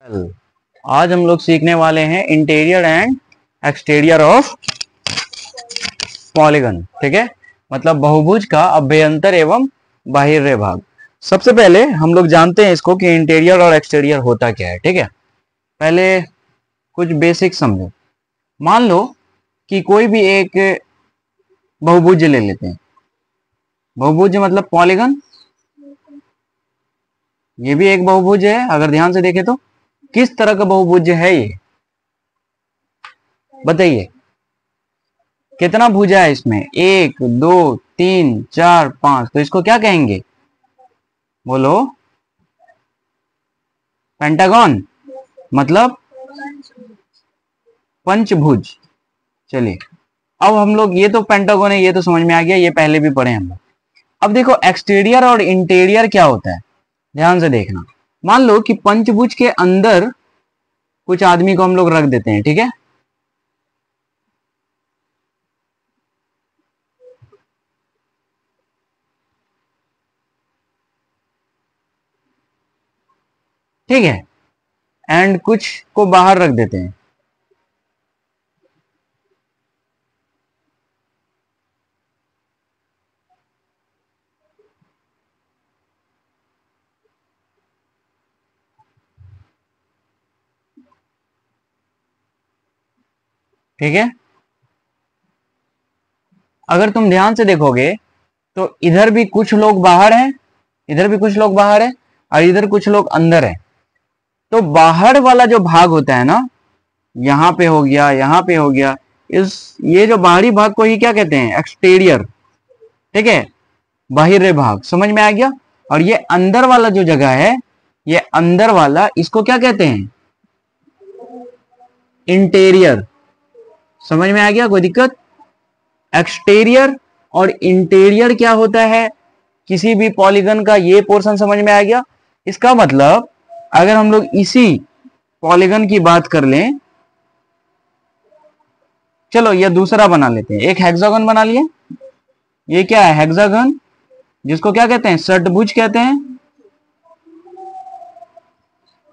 आज हम लोग सीखने वाले हैं interior and exterior of polygon. ठीक है, मतलब बहुभुज का अभ्यंतर एवं बाह्य भाग। सबसे पहले हम लोग जानते हैं इसको कि इंटीरियर और एक्सटीरियर होता क्या है। ठीक है, पहले कुछ बेसिक समझो। मान लो कि कोई भी एक बहुभुज ले लेते हैं। बहुभुज मतलब पॉलीगन, ये भी एक बहुभुज है। अगर ध्यान से देखें तो किस तरह का बहुभुज है ये, बताइए। कितना भुजा है इसमें? 1 2 3 4 5। तो इसको क्या कहेंगे? बोलो। पेंटागन मतलब पंचभुज। चलिए, अब हम लोग, ये तो पेंटागन है, ये तो समझ में आ गया, ये पहले भी पढ़े हम लोग। अब देखो एक्सटीरियर और इंटीरियर क्या होता है, ध्यान से देखना। मान लो कि पंचभुज के अंदर कुछ आदमी को हम लोग रख देते हैं। ठीक है, ठीक है, एंड कुछ को बाहर रख देते हैं। ठीक है, अगर तुम ध्यान से देखोगे तो इधर भी कुछ लोग बाहर हैं, इधर भी कुछ लोग बाहर है, और इधर कुछ लोग अंदर है। तो बाहर वाला जो भाग होता है ना, यहां पे हो गया, यहां पे हो गया, ये जो बाहरी भाग को ही क्या कहते हैं? एक्सटीरियर। ठीक है, बाहरी भाग, समझ में आ गया। और ये अंदर वाला जो जगह है, ये अंदर वाला, इसको क्या कहते हैं? इंटीरियर। समझ में आ गया, कोई दिक्कत? एक्सटीरियर और इंटीरियर क्या होता है? किसी भी पॉलीगन का ये पोर्शन समझ में आ गया। इसका मतलब अगर हम लोग इसी पॉलीगन की बात कर लें, चलो ये दूसरा बना लेते हैं, एक हेक्सागन बना लिए। ये क्या है? हेक्सागन, जिसको क्या कहते हैं? षटभुज कहते हैं।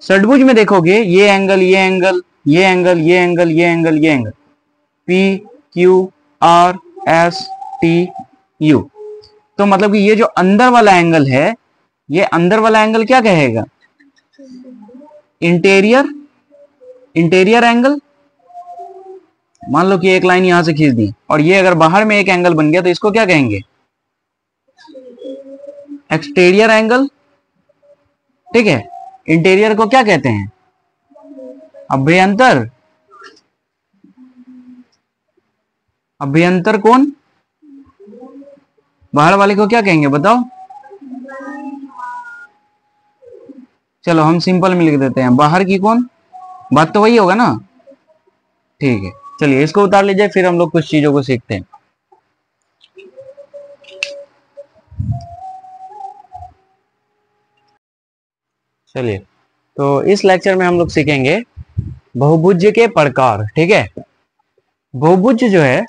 षटभुज में देखोगे ये एंगल, ये एंगल, ये एंगल, ये एंगल, ये एंगल, ये angle, P Q R S T U. तो मतलब कि ये जो अंदर वाला एंगल है, ये अंदर वाला एंगल क्या कहेगा? Interior, interior angle. मान लो कि एक लाइन यहां से खींच दी, और ये अगर बाहर में एक एंगल बन गया, तो इसको क्या कहेंगे? Exterior angle. ठीक है, इंटीरियर को क्या कहते हैं? अभ्यंतर। अभ्यंतर कौन? बाहर वाले को क्या कहेंगे, बताओ? चलो हम सिंपल में लिख देते हैं, बाहर की कौन? बात तो वही होगा ना। ठीक है, चलिए इसको उतार लीजिए, फिर हम लोग कुछ चीजों को सीखते हैं। चलिए, तो इस लेक्चर में हम लोग सीखेंगे बहुभुज के प्रकार। ठीक है, बहुभुज जो है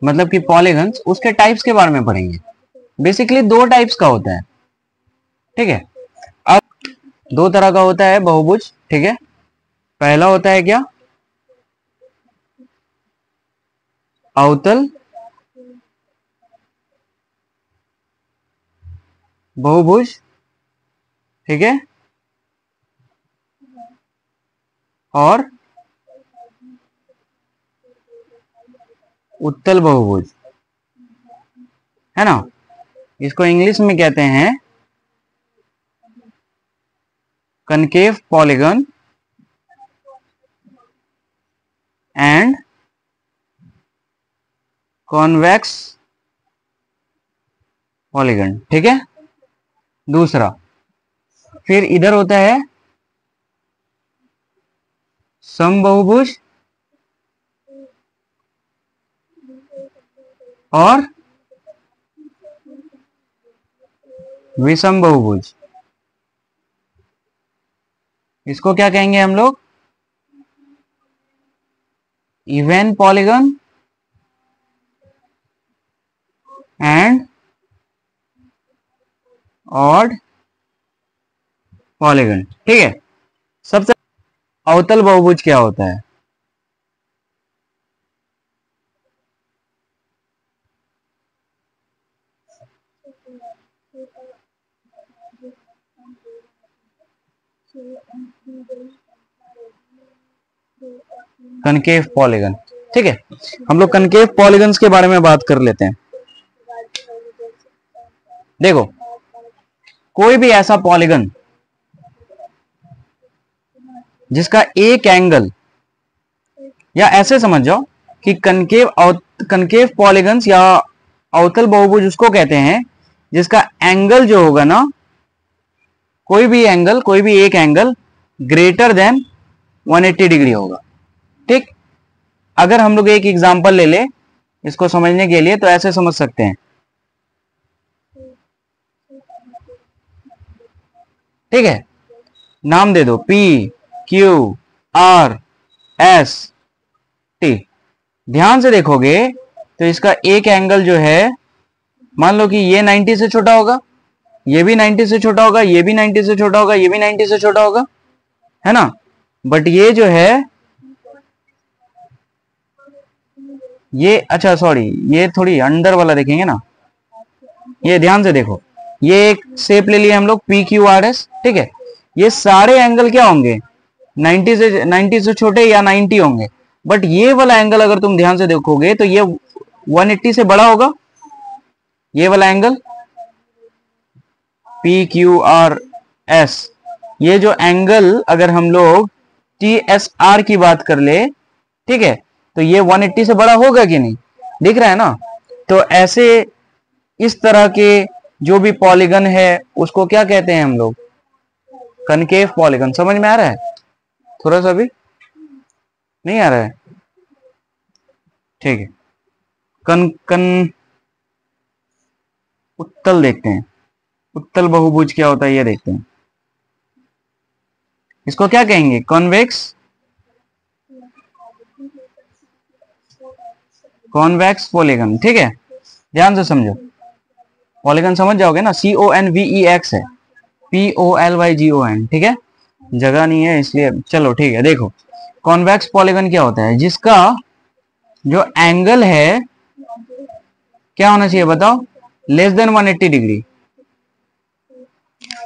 मतलब कि पॉलीगन्स, उसके टाइप्स के बारे में पढ़ेंगे। बेसिकली दो टाइप्स का होता है। ठीक है, अब दो तरह का होता है बहुभुज। ठीक है, पहला होता है क्या? अवतल बहुभुज। ठीक है, और उत्तल बहुभुज, है ना। इसको इंग्लिश में कहते हैं concave polygon and convex polygon. ठीक है, दूसरा। फिर इधर होता है समबहुभुज और विषम बहुभुज। इसको क्या कहेंगे हम लोग? Even polygon and odd polygon. ठीक है, सबसे अवतल बहुभुज क्या होता है? Concave polygon. ठीक है, हम लोग कनकेव पॉलीगन्स के बारे में बात कर लेते हैं। देखो, कोई भी ऐसा पॉलीगन जिसका एक एंगल, या ऐसे समझ जाओ कि कनकेव पॉलीगन्स या अवतल बहुभुज उसको कहते हैं जिसका एंगल जो होगा ना, कोई भी एंगल, कोई भी एक एंगल ग्रेटर देन 180 डिग्री होगा। ठीक, अगर हम लोग एक एग्जांपल ले ले इसको समझने के लिए, तो ऐसे समझ सकते हैं। ठीक है, नाम दे दो P Q R S T। ध्यान से देखोगे तो इसका एक एंगल जो है, मान लो कि ये 90 से छोटा होगा, ये भी 90 से छोटा होगा, ये भी 90 से छोटा होगा, ये भी 90 से छोटा होगा, है ना। बट ये जो है, ये अच्छा सॉरी, ये थोड़ी अंदर वाला देखेंगे ना, ये ध्यान से देखो, ये एक शेप ले लिया हम लोग PQRS। ठीक है, ये सारे एंगल क्या होंगे, 90 से छोटे या 90 होंगे। बट ये वाला एंगल अगर तुम ध्यान से देखोगे तो ये 180 से बड़ा होगा। ये वाला एंगल PQRS, ये जो एंगल अगर हम लोग TSR की बात कर ले, ठीक है, तो ये 180 से बड़ा होगा कि नहीं, दिख रहा है ना। तो ऐसे इस तरह के जो भी पॉलीगन है उसको क्या कहते हैं हम लोग, कनकेव पॉलीगन। समझ में आ रहा है? थोड़ा सा भी नहीं आ रहा है? ठीक है, उत्तल देखते हैं, उत्तल बहुभुज क्या होता है ये देखते हैं। इसको क्या कहेंगे, कॉन्वेक्स पॉलीगन। ठीक है, ध्यान से समझो, पॉलीगन समझ जाओगे ना, CONVEX है, POLYGON। ठीक है, जगह नहीं है इसलिए, चलो ठीक है। देखो, कॉन्वेक्स पॉलीगन क्या होता है, जिसका जो एंगल है क्या होना चाहिए बताओ, लेस देन 180 डिग्री।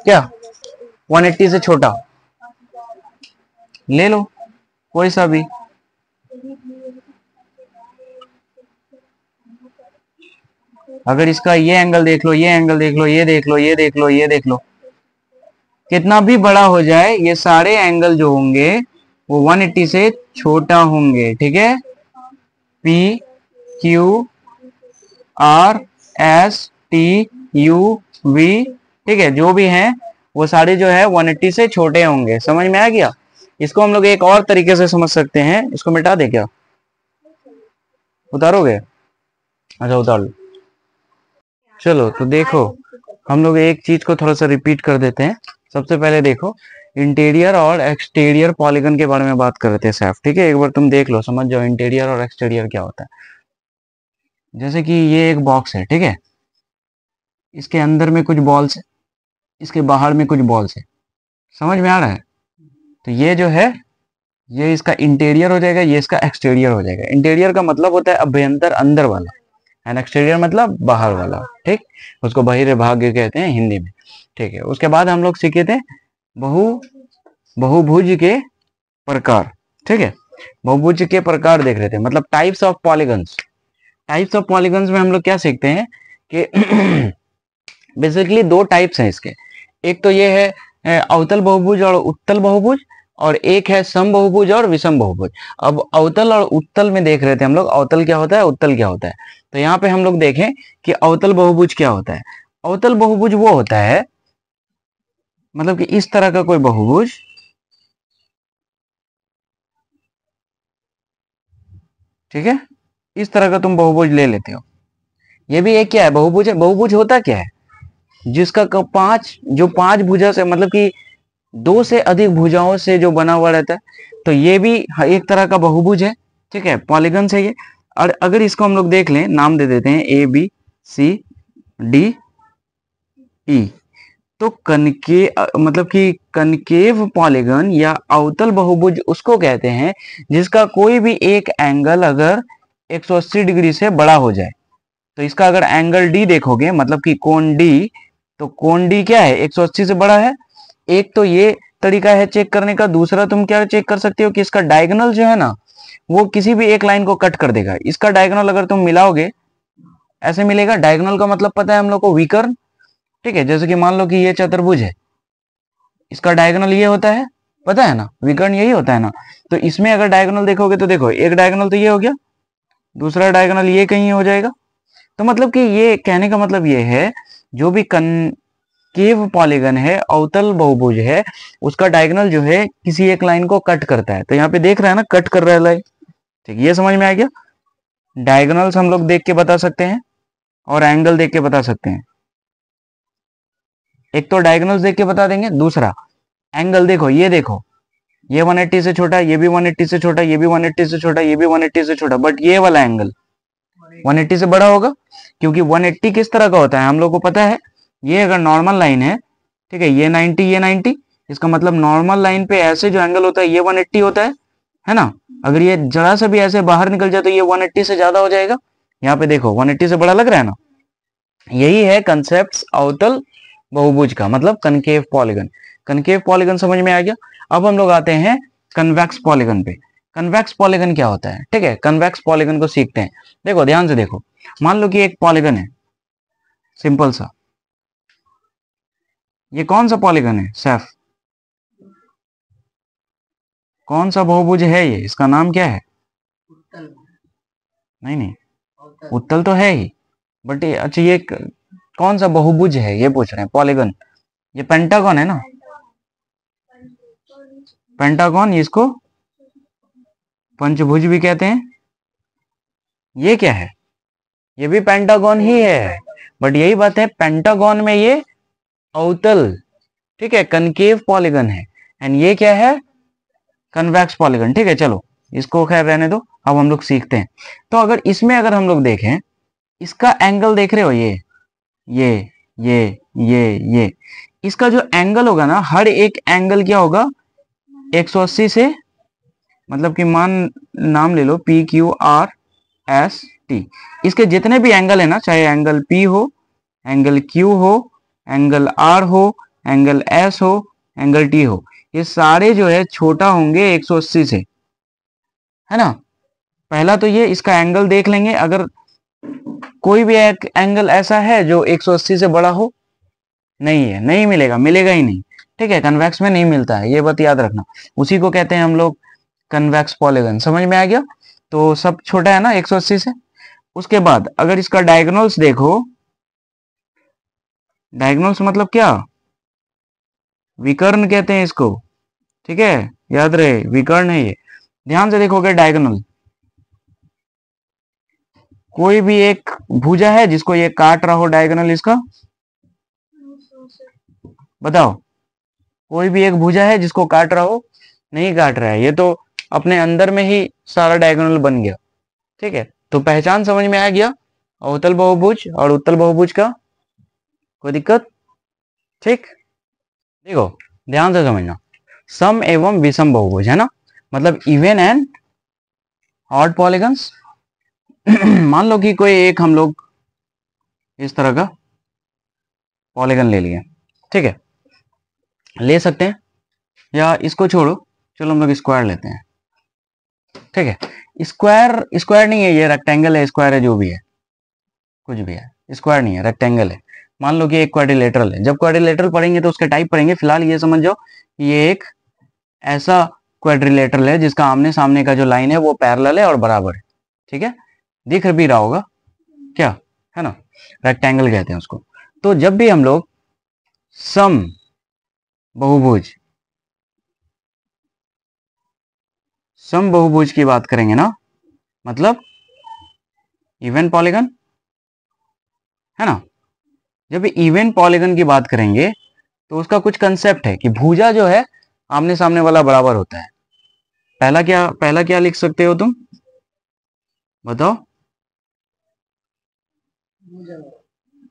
क्या 180 से छोटा ले लो कोई सा भी। अगर इसका ये एंगल देख लो, ये एंगल देख लो, ये देख लो, ये देख लो, ये देख लो, कितना भी बड़ा हो जाए, ये सारे एंगल जो होंगे वो 180 से छोटा होंगे। ठीक है, PQRSTUV, ठीक है, जो भी हैं वो सारे जो है 180 से छोटे होंगे। समझ में आ गया? इसको हम लोग एक और तरीके से समझ सकते हैं, इसको मिटा दे क्या, उतारोगे? अच्छा उतार लो। चलो तो देखो, हम लोग एक चीज को थोड़ा सा रिपीट कर देते हैं। सबसे पहले देखो, इंटीरियर और एक्सटीरियर पॉलीगन के बारे में बात कर रहे थे सैफ। ठीक है, एक बार तुम देख लो, समझ जाओ इंटीरियर और एक्सटीरियर क्या होता है। जैसे कि ये एक बॉक्स है, ठीक है, इसके अंदर में कुछ बॉल्स है, इसके बाहर में कुछ बॉल्स है। समझ में आ रहा है? तो ये जो है, ये इसका इंटीरियर हो जाएगा, ये इसका एक्सटीरियर हो जाएगा। इंटीरियर का मतलब होता है अभ्यंतर, अंदर वाला, एंड एक्सटीरियर मतलब बाहर वाला। ठीक, उसको बहिर्भाग कहते हैं हिंदी में। ठीक है, उसके बाद हम लोग सीखे थे बहुभुज के प्रकार। ठीक है, बहुभुज के प्रकार देख रहे थे, मतलब types of polygons. Types of polygons में हम लोग क्या सीखते हैं कि बेसिकली दो टाइप्स हैं इसके। एक तो ये है अवतल बहुभुज और उत्तल बहुभुज, और एक है सम बहुभुज और विषम बहुभुज। अब अवतल और उत्तल में देख रहे थे हम लोग, अवतल क्या होता है, उत्तल क्या होता है। तो यहाँ पे हम लोग देखें कि अवतल बहुभुज क्या होता है। अवतल बहुभुज वो होता है, मतलब कि इस तरह का कोई बहुभुज, ठीक है, इस तरह का तुम बहुभुज ले लेते हो। ये भी एक क्या है, बहुभुज है। बहुभुज होता क्या है, जिसका पांच भुजा से, मतलब कि दो से अधिक भुजाओं से जो बना हुआ रहता है। तो ये भी एक तरह का बहुभुज है। ठीक है, पॉलीगन है ये। और अगर इसको हम लोग देख लें, नाम दे देते हैं A B C D E, तो मतलब कि कनकेव पॉलीगन या अवतल बहुभुज उसको कहते हैं जिसका कोई भी एक एंगल अगर 180 डिग्री से बड़ा हो जाए। तो इसका अगर एंगल डी देखोगे, मतलब कि कोण डी, तो कोण डी क्या है, 180 से बड़ा है। एक तो ये तरीका है चेक करने का। दूसरा तुम क्या चेक कर सकते हो कि इसका डायगोनल जो है ना, वो किसी भी एक लाइन को कट कर देगा। इसका डायगोनल अगर तुम मिलाओगे, ऐसे मिलेगा। डायगोनल का मतलब पता है हम लोग को, विकर्ण। ठीक है, जैसे कि मान लो कि ये चतुर्भुज है, इसका डायगोनल ये होता है, पता है ना, विकर्ण यही होता है ना। तो इसमें अगर डायगोनल देखोगे तो देखो, एक डायगोनल तो ये हो गया, दूसरा डायगोनल ये कहीं हो जाएगा। तो मतलब कि ये कहने का मतलब ये है, जो भी कनकेव पॉलीगन है, अवतल बहुभुज है, उसका डायगोनल जो है किसी एक लाइन को कट करता है। तो यहाँ पे देख रहा है ना, कट कर रहा है लाइन। ठीक, ये समझ में आ गया। डायगोनल्स हम लोग देख के बता सकते हैं और एंगल देख के बता सकते हैं। एक तो डायगोनल्स देख के बता देंगे, दूसरा एंगल देखो, ये देखो, ये 180 से छोटा, ये भी 180 से छोटा, ये भी 180 से छोटा, ये भी 180 से छोटा, बट ये वाला एंगल 180 से बड़ा होगा। क्योंकि 180 किस तरह का होता है हम लोग को पता है। ये अगर नॉर्मल लाइन है, ठीक है, ये 90, ये 90, इसका मतलब नॉर्मल लाइन पे ऐसे जो एंगल होता है ये 180 होता है ना। अगर ये जरा सा भी ऐसे बाहर निकल जाए तो ये 180 से ज्यादा हो जाएगा। यहाँ पे देखो 180 से बड़ा लग रहा है ना। यही है कंसेप्ट अवतल बहुभुज का, मतलब कनकेव पॉलीगन। कनकेव पॉलीगन समझ में आ गया। अब हम लोग आते हैं कन्वेक्स पॉलीगन पे। कन्वेक्स पॉलीगन क्या होता है, ठीक है, कन्वेक्स पॉलीगन को सीखते हैं। देखो ध्यान से देखो, मान लो कि एक पॉलीगन है सिंपल सा। ये कौन सा पॉलीगन है सैफ, कौन सा बहुभुज है ये, इसका नाम क्या है? नहीं नहीं, उत्तल तो है ही, बट ये अच्छा ये कौन सा बहुभुज है ये पूछ रहे हैं, पॉलीगन। ये पेंटागन है ना, पेंटागन, इसको पंचभुज भी कहते हैं। ये क्या है, ये भी पेंटागन ही है, बट यही बात है, पेंटागन में ये अवतल, ठीक है, कनकेव पॉलीगन है। एंड ये क्या है, कन्वेक्स पॉलीगन। ठीक है, चलो इसको खैर रहने दो, अब हम लोग सीखते हैं। तो अगर इसमें अगर हम लोग देखें, इसका एंगल देख रहे हो, ये ये ये इसका जो एंगल होगा ना, हर एक एंगल क्या होगा, 180 से, मतलब कि नाम ले लो PQRST। इसके जितने भी एंगल है ना, चाहे एंगल P हो, एंगल Q हो, एंगल R हो, एंगल S हो, एंगल T हो, ये सारे जो है छोटा होंगे 180 से, है ना। पहला तो ये इसका एंगल देख लेंगे। अगर कोई भी एक एंगल ऐसा है जो 180 से बड़ा हो, नहीं है, नहीं मिलेगा, मिलेगा ही नहीं। ठीक है, कन्वेक्स में नहीं मिलता है, ये बात याद रखना। उसी को कहते हैं हम लोग कन्वेक्स पॉलीगन। समझ में आ गया। तो सब छोटा है ना 180 से। उसके बाद अगर इसका डायगोनल्स देखो, डायगोनल्स मतलब क्या, विकर्ण कहते हैं इसको। ठीक है, याद रहे, विकर्ण है ये। ध्यान से देखोगे डायगोनल, कोई भी एक भुजा है जिसको ये काट रहा हो, डायगोनल इसका बताओ। कोई भी एक भुजा है जिसको काट रहा हो, नहीं काट रहा है, ये तो अपने अंदर में ही सारा डायगोनल बन गया। ठीक है, तो पहचान समझ में आ गया अवतल बहुभुज और उत्तल बहुभुज का, कोई दिक्कत? ठीक, देखो ध्यान से समझना, सम एवं विषम बहुभुज है ना, मतलब इवन एंड ऑड पॉलीगन्स। मान लो कि कोई एक हम लोग इस तरह का पॉलीगन ले लिए, ठीक है, ले सकते हैं, या इसको छोड़ो, चलो हम लोग स्क्वायर लेते हैं। ठीक है, स्क्वायर स्क्वायर नहीं है, ये रेक्टेंगल है, स्क्वायर है, जो भी है, कुछ भी है, स्क्वायर नहीं है, रेक्टेंगल है। मान लो कि एक क्वाड्रिलेटरल है। जब क्वाड्रिलेटरल पढ़ेंगे तो उसके टाइप पढ़ेंगे, फिलहाल ये समझ जाओ ये एक ऐसा क्वाड्रिलेटरल है जिसका आमने सामने का जो लाइन है वो पैरेलल है और बराबर है। ठीक है, दिख भी रहा होगा क्या, है ना, रेक्टेंगल कहते हैं उसको। तो जब भी हम लोग सम बहुभुज, सम बहुभुज की बात करेंगे ना, मतलब इवन पॉलीगन, है ना, जब इवन पॉलीगन की बात करेंगे तो उसका कुछ कंसेप्ट है कि भुजा जो है आमने सामने वाला बराबर होता है। पहला क्या लिख सकते हो तुम, बताओ।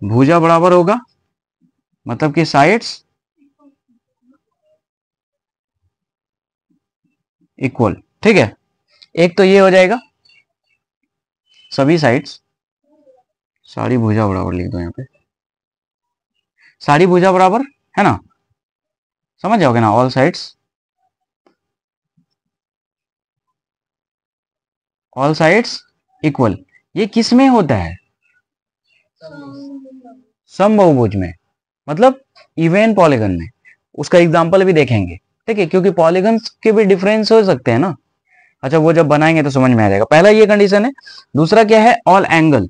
भुजा बराबर होगा मतलब कि साइड्स इक्वल, ठीक है। एक तो ये हो जाएगा सभी साइड्स, सारी भुजा बराबर लिख दो यहाँ पे, सारी भुजा बराबर है ना, समझ जाओगे ना, all sides, all sides equal. ये किस में होता है? समबहुभुज में, मतलब इवन पॉलीगन में। उसका एग्जांपल भी देखेंगे, ठीक है, क्योंकि पॉलीगन्स के भी डिफरेंस हो सकते हैं ना। अच्छा, वो जब बनाएंगे तो समझ में आ जाएगा। पहला ये कंडीशन है। दूसरा क्या है? All angle.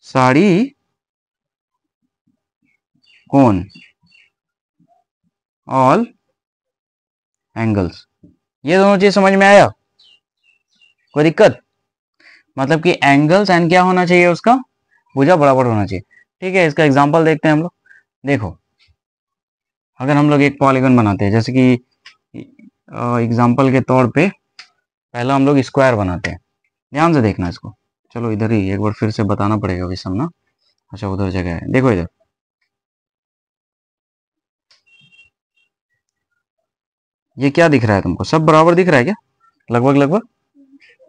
साड़ी कोण, ऑल एंगल्स, ये दोनों चीज समझ में आया? कोई दिक्कत? मतलब कि एंगल्स एंड क्या होना चाहिए, उसका भुजा बराबर होना चाहिए, ठीक है। इसका एग्जांपल देखते हैं हम लोग। देखो, अगर हम लोग एक पॉलीगन बनाते हैं, जैसे कि एग्जांपल के तौर पे पहला हम लोग स्क्वायर बनाते हैं, ध्यान से देखना इसको। चलो इधर ही एक बार फिर से बताना पड़ेगा विषम ना। अच्छा, उधर जगह है, देखो इधर, ये क्या दिख रहा है तुमको? सब बराबर दिख रहा है क्या? लगभग लगभग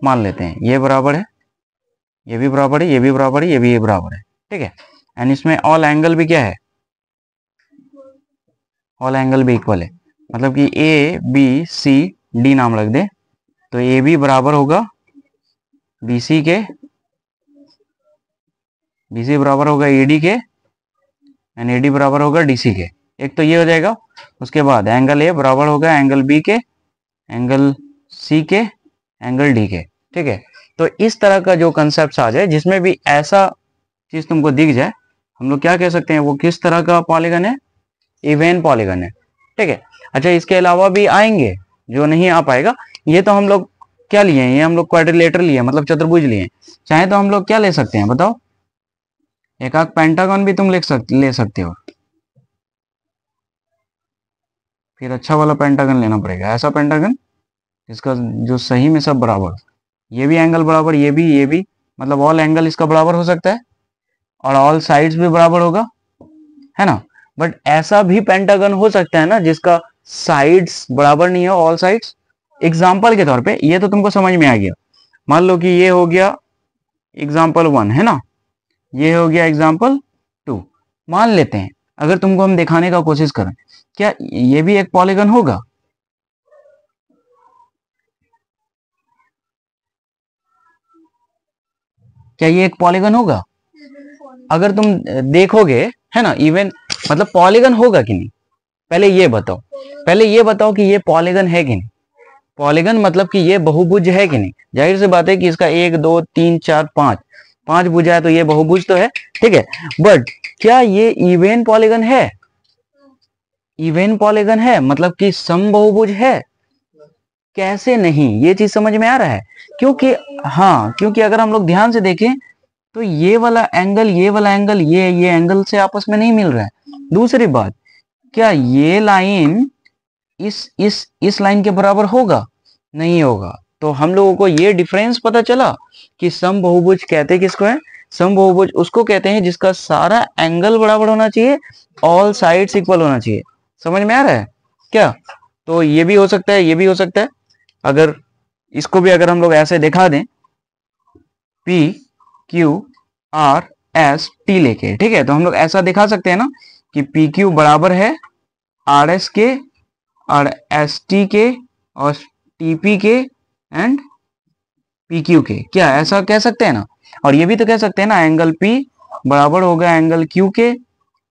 मान लेते हैं ये बराबर है, ये भी बराबर है, ये भी बराबर है, ये भी ये बराबर है, ठीक है। एंड इसमें ऑल एंगल भी क्या है? ऑल एंगल भी इक्वल है। मतलब कि ए बी सी डी नाम रख दे, तो ए बी बराबर होगा बी सी के, बी सी बराबर होगा ए डी के, एंड ए डी बराबर होगा डी सी के। एक तो ये हो जाएगा। उसके बाद एंगल ए बराबर होगा एंगल बी के, एंगल सी के, एंगल डी के, ठीक है। तो इस तरह का जो कंसेप्ट आ जाए, जिसमें भी ऐसा चीज तुमको दिख जाए, हम लोग क्या कह सकते हैं, वो किस तरह का पॉलीगन है? इवन पॉलीगन है, ठीक है। अच्छा, इसके अलावा भी आएंगे, जो नहीं आ पाएगा, ये तो हम लोग क्या लिए हैं, ये हम लोग क्वाड्रिलेटरल लिए, मतलब चतुर्भुज लिए। चाहे तो हम लोग क्या ले सकते हैं बताओ? एक आध पेंटागन भी तुम ले सकते हो। फिर अच्छा वाला पेंटागन लेना पड़ेगा, ऐसा पेंटागन इसका जो सही में सब बराबर, ये भी एंगल बराबर, ये भी, मतलब ऑल एंगल इसका बराबर हो सकता है, और ऑल साइड्स भी बराबर होगा, है ना। बट ऐसा भी पेंटागन हो सकता है ना जिसका साइड्स बराबर नहीं हो, ऑल साइड्स। एग्जाम्पल के तौर पे ये तो तुमको समझ में आ गया। मान लो कि ये हो गया एग्जाम्पल 1, है ना, ये हो गया एग्जाम्पल 2। मान लेते हैं अगर तुमको हम दिखाने का कोशिश करें, क्या ये भी एक पॉलीगन होगा? क्या ये एक पॉलीगन होगा? अगर तुम देखोगे, है ना, इवन मतलब पॉलीगन होगा कि नहीं, पहले ये बताओ, पहले ये बताओ कि ये पॉलीगन है कि नहीं। पॉलीगन मतलब कि ये बहुभुज है कि नहीं। जाहिर सी बात है कि इसका 1 2 3 4 5 5 भुजा है, तो ये बहुभुज तो है, ठीक है। बट क्या ये इवन पॉलीगन है? इवन पॉलीगन है, मतलब कि समबहुभुज है? कैसे नहीं, ये चीज समझ में आ रहा है? क्योंकि हाँ, क्योंकि अगर हम लोग ध्यान से देखें तो ये वाला एंगल, ये वाला एंगल, ये एंगल से आपस में नहीं मिल रहा है। दूसरी बात, क्या ये लाइन इस लाइन के बराबर होगा? नहीं होगा। तो हम लोगों को ये डिफरेंस पता चला कि समबहुभुज कहते किसको है? समबहुभुज उसको कहते हैं जिसका सारा एंगल बराबर होना चाहिए, ऑल साइड्स इक्वल होना चाहिए। समझ में आ रहा है क्या? तो ये भी हो सकता है, ये भी हो सकता है। अगर इसको भी अगर हम लोग ऐसे दिखा दें, P Q R S T लेके, ठीक है, तो हम लोग ऐसा दिखा सकते हैं ना कि पी क्यू बराबर है आर एस के, और एस टी के, और टी पी के, एंड पी क्यू के। क्या ऐसा कह सकते हैं ना? और ये भी तो कह सकते हैं ना, एंगल P बराबर होगा एंगल Q के,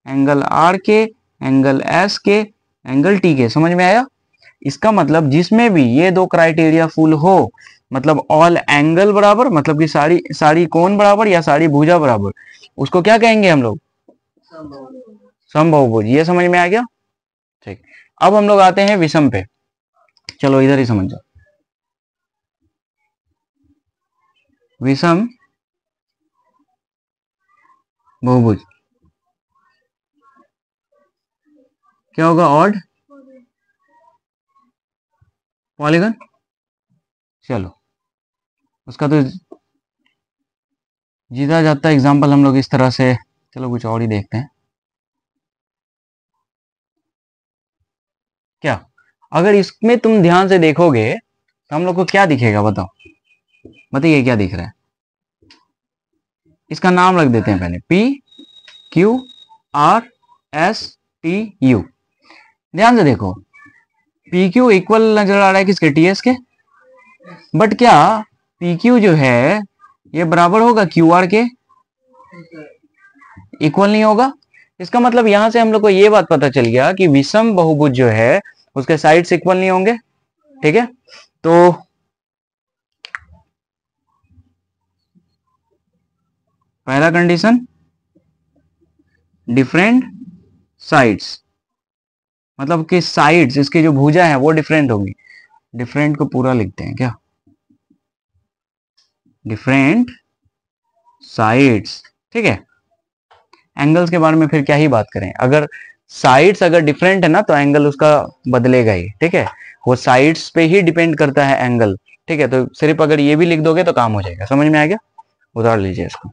एंगल R के, एंगल S के, एंगल T के। समझ में आया? इसका मतलब जिसमें भी ये दो क्राइटेरिया फुल हो, मतलब ऑल एंगल बराबर, मतलब कि सारी सारी कोण बराबर या सारी भुजा बराबर, उसको क्या कहेंगे हम लोग? समबहुभुज। ये समझ में आ गया? ठीक। अब हम लोग आते हैं विषम पे। चलो इधर ही समझ जाओ। विषम बहुभुज क्या होगा? Odd polygon. चलो उसका तो जीता जाता एग्जाम्पल हम लोग इस तरह से, चलो कुछ और ही देखते हैं। क्या अगर इसमें तुम ध्यान से देखोगे तो हम लोग को क्या दिखेगा, बताओ, बताइए क्या दिख रहा है। इसका नाम रख देते हैं पहले, P Q R S T U। ध्यान से देखो, पी क्यू इक्वल नजर आ रहा है किसके, टीएस के। बट क्या पी क्यू जो है ये बराबर होगा क्यू आर के, इक्वल नहीं होगा। इसका मतलब यहां से हम लोग को ये बात पता चल गया कि विषम बहुभुज जो है उसके साइड्स इक्वल नहीं होंगे। ठीक है, तो पहला कंडीशन, डिफरेंट साइड्स, मतलब कि साइड्स इसकी जो भुजा है वो डिफरेंट होगी। डिफरेंट को पूरा लिखते हैं क्या, डिफरेंट साइड्स। ठीक है, एंगल्स के बारे में फिर क्या ही बात करें, अगर साइड्स अगर डिफरेंट है ना तो एंगल उसका बदलेगा ही। ठीक है, वो साइड्स पे ही डिपेंड करता है एंगल। ठीक है, तो सिर्फ अगर ये भी लिख दोगे तो काम हो जाएगा। समझ में आ गया, उतार लीजिए इसको।